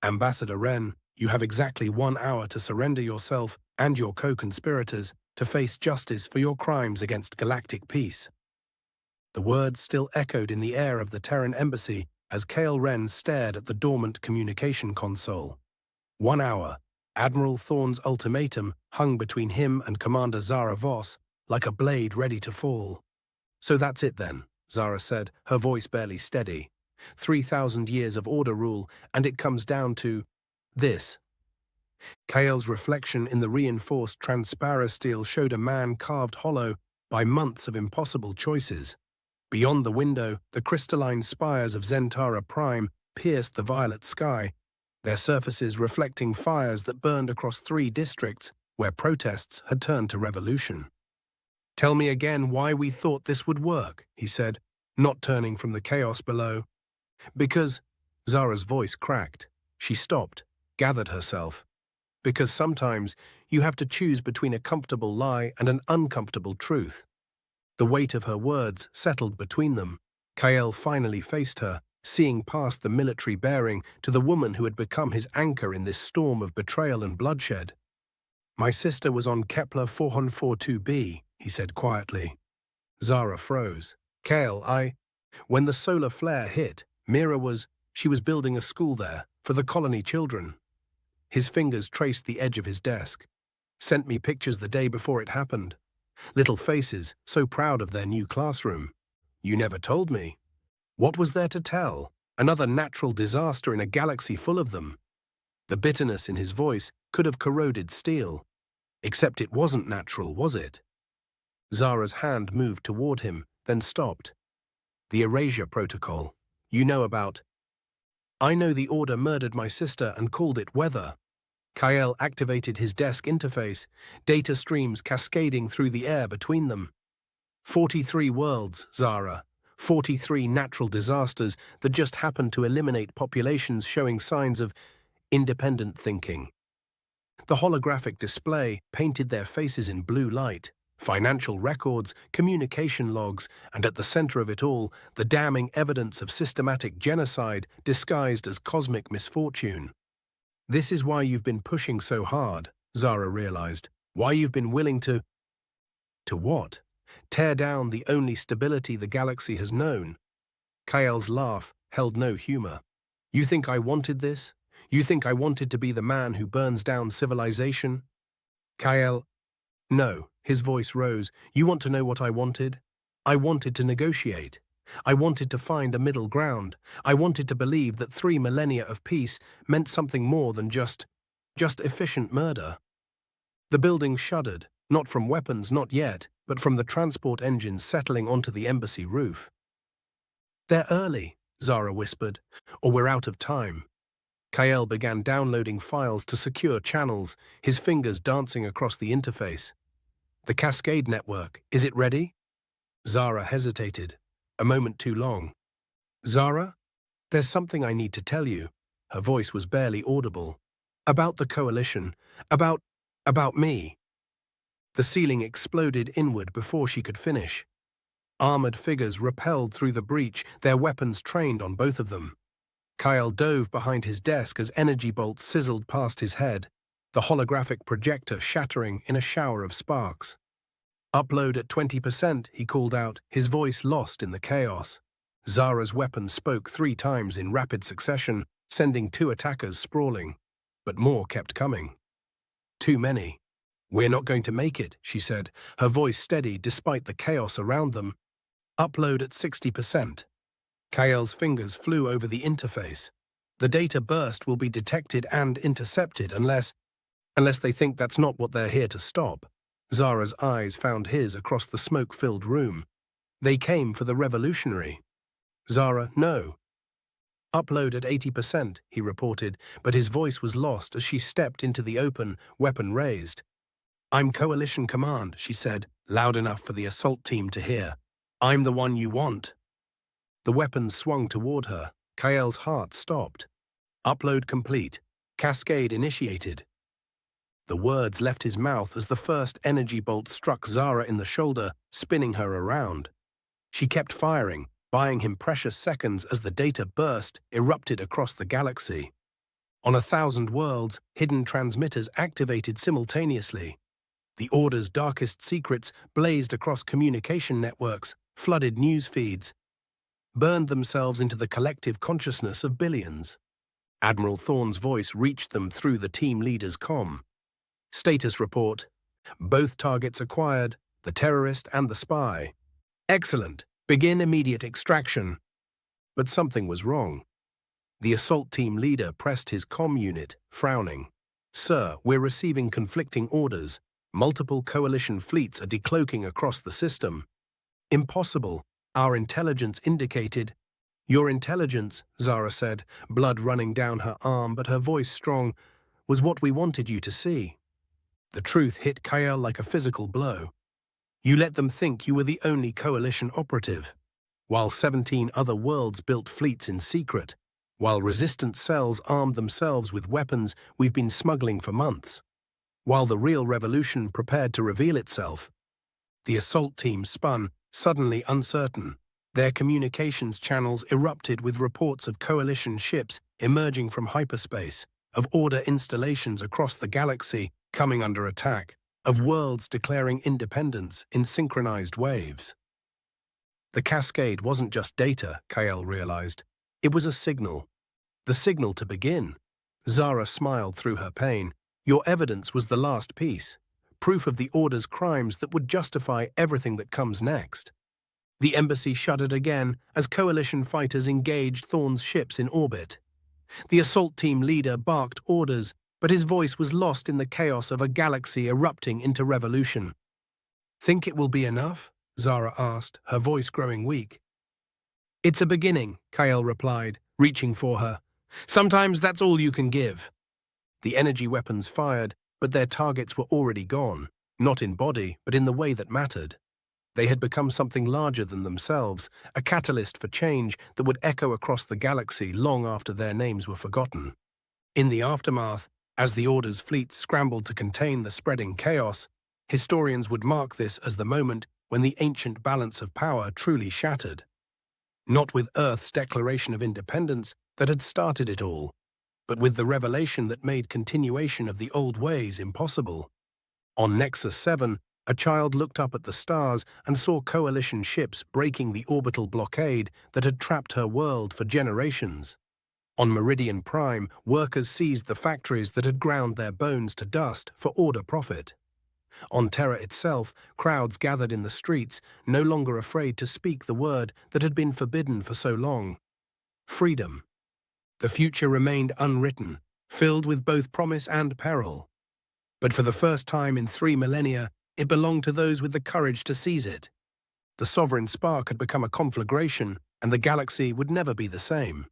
Ambassador Renn, you have exactly 1 hour to surrender yourself and your co-conspirators to face justice for your crimes against galactic peace. The words still echoed in the air of the Terran embassy as Kael Renn stared at the dormant communication console. 1 hour. Admiral Thorne's ultimatum hung between him and Commander Zara Voss like a blade ready to fall. So that's it then, Zara said, her voice barely steady. 3,000 years of order rule, and it comes down to this. Kael's reflection in the reinforced transparasteel showed a man carved hollow by months of impossible choices. Beyond the window, the crystalline spires of Zentara Prime pierced the violet sky, their surfaces reflecting fires that burned across 3 districts where protests had turned to revolution. "Tell me again why we thought this would work," he said, not turning from the chaos below. "Because," Zara's voice cracked. She stopped, gathered herself. "Because sometimes you have to choose between a comfortable lie and an uncomfortable truth." The weight of her words settled between them. Kael finally faced her, seeing past the military bearing to the woman who had become his anchor in this storm of betrayal and bloodshed. "My sister was on Kepler 442b, he said quietly. Zara froze. "Kael, When the solar flare hit, she was building a school there, for the colony children." His fingers traced the edge of his desk. "Sent me pictures the day before it happened. Little faces, so proud of their new classroom. You never told me." What was there to tell? Another natural disaster in a galaxy full of them. The bitterness in his voice could have corroded steel. Except it wasn't natural, was it? Zara's hand moved toward him, then stopped. "The erasure protocol. You know about." "I know the Order murdered my sister and called it weather." Kael activated his desk interface, data streams cascading through the air between them. 43 worlds, Zara. 43 natural disasters that just happened to eliminate populations showing signs of independent thinking. The holographic display painted their faces in blue light, financial records, communication logs, and at the center of it all, the damning evidence of systematic genocide disguised as cosmic misfortune. "This is why you've been pushing so hard," Zara realized. "Why you've been willing to..." To what? Tear down the only stability the galaxy has known. Kael's laugh held no humor. "You think I wanted this? You think I wanted to be the man who burns down civilization?" Kael, "No," his voice rose. "You want to know what I wanted? I wanted to negotiate. I wanted to find a middle ground. I wanted to believe that 3 millennia of peace meant something more than just efficient murder." The building shuddered, not from weapons, not yet, but from the transport engines settling onto the embassy roof. "They're early," Zara whispered, "or we're out of time." Kael began downloading files to secure channels, his fingers dancing across the interface. "The Cascade network, is it ready?" Zara hesitated, a moment too long. "Zara, there's something I need to tell you." Her voice was barely audible. "About the coalition, about me." The ceiling exploded inward before she could finish. Armored figures rappelled through the breach, their weapons trained on both of them. Kael dove behind his desk as energy bolts sizzled past his head, the holographic projector shattering in a shower of sparks. "Upload at 20%, he called out, his voice lost in the chaos. Zara's weapon spoke 3 times in rapid succession, sending 2 attackers sprawling. But more kept coming. Too many. "We're not going to make it," she said, her voice steady despite the chaos around them. "Upload at 60%. Kael's fingers flew over the interface. "The data burst will be detected and intercepted unless they think that's not what they're here to stop." Zara's eyes found his across the smoke-filled room. "They came for the revolutionary." "Zara, no." "Upload at 80%, he reported, but his voice was lost as she stepped into the open, weapon raised. "I'm Coalition Command," she said, loud enough for the assault team to hear. "I'm the one you want." The weapon swung toward her. Kael's heart stopped. "Upload complete. Cascade initiated." The words left his mouth as the first energy bolt struck Zara in the shoulder, spinning her around. She kept firing, buying him precious seconds as the data burst, erupted across the galaxy. On 1,000 worlds, hidden transmitters activated simultaneously. The Order's darkest secrets blazed across communication networks, flooded news feeds, burned themselves into the collective consciousness of billions. Admiral Thorne's voice reached them through the team leader's comm. Status report. Both targets acquired, the terrorist and the spy. Excellent. Begin immediate extraction. But something was wrong. The assault team leader pressed his comm unit, frowning. Sir, we're receiving conflicting orders. Multiple coalition fleets are decloaking across the system. Impossible. Our intelligence indicated. Your intelligence, Zara said, blood running down her arm but her voice strong, was what we wanted you to see. The truth hit Kael like a physical blow. You let them think you were the only coalition operative. While 17 other worlds built fleets in secret, while resistance cells armed themselves with weapons we've been smuggling for months, while the real revolution prepared to reveal itself, the assault team spun, suddenly uncertain. Their communications channels erupted with reports of coalition ships emerging from hyperspace, of Order installations across the galaxy coming under attack, of worlds declaring independence in synchronized waves. The cascade wasn't just data, Kael realized. It was a signal. The signal to begin. Zara smiled through her pain. Your evidence was the last piece. Proof of the Order's crimes that would justify everything that comes next. The embassy shuddered again as coalition fighters engaged Thorne's ships in orbit. The assault team leader barked orders, but his voice was lost in the chaos of a galaxy erupting into revolution. Think it will be enough? Zara asked, her voice growing weak. It's a beginning, Kael replied, reaching for her. Sometimes that's all you can give. The energy weapons fired, but their targets were already gone, not in body, but in the way that mattered. They had become something larger than themselves, a catalyst for change that would echo across the galaxy long after their names were forgotten. In the aftermath, as the Order's fleets scrambled to contain the spreading chaos, historians would mark this as the moment when the ancient balance of power truly shattered. Not with Earth's declaration of independence that had started it all, but with the revelation that made continuation of the old ways impossible. On Nexus 7, a child looked up at the stars and saw coalition ships breaking the orbital blockade that had trapped her world for generations. On Meridian Prime, workers seized the factories that had ground their bones to dust for Order profit. On Terra itself, crowds gathered in the streets, no longer afraid to speak the word that had been forbidden for so long. Freedom. The future remained unwritten, filled with both promise and peril. But for the first time in 3 millennia, it belonged to those with the courage to seize it. The sovereign spark had become a conflagration, and the galaxy would never be the same.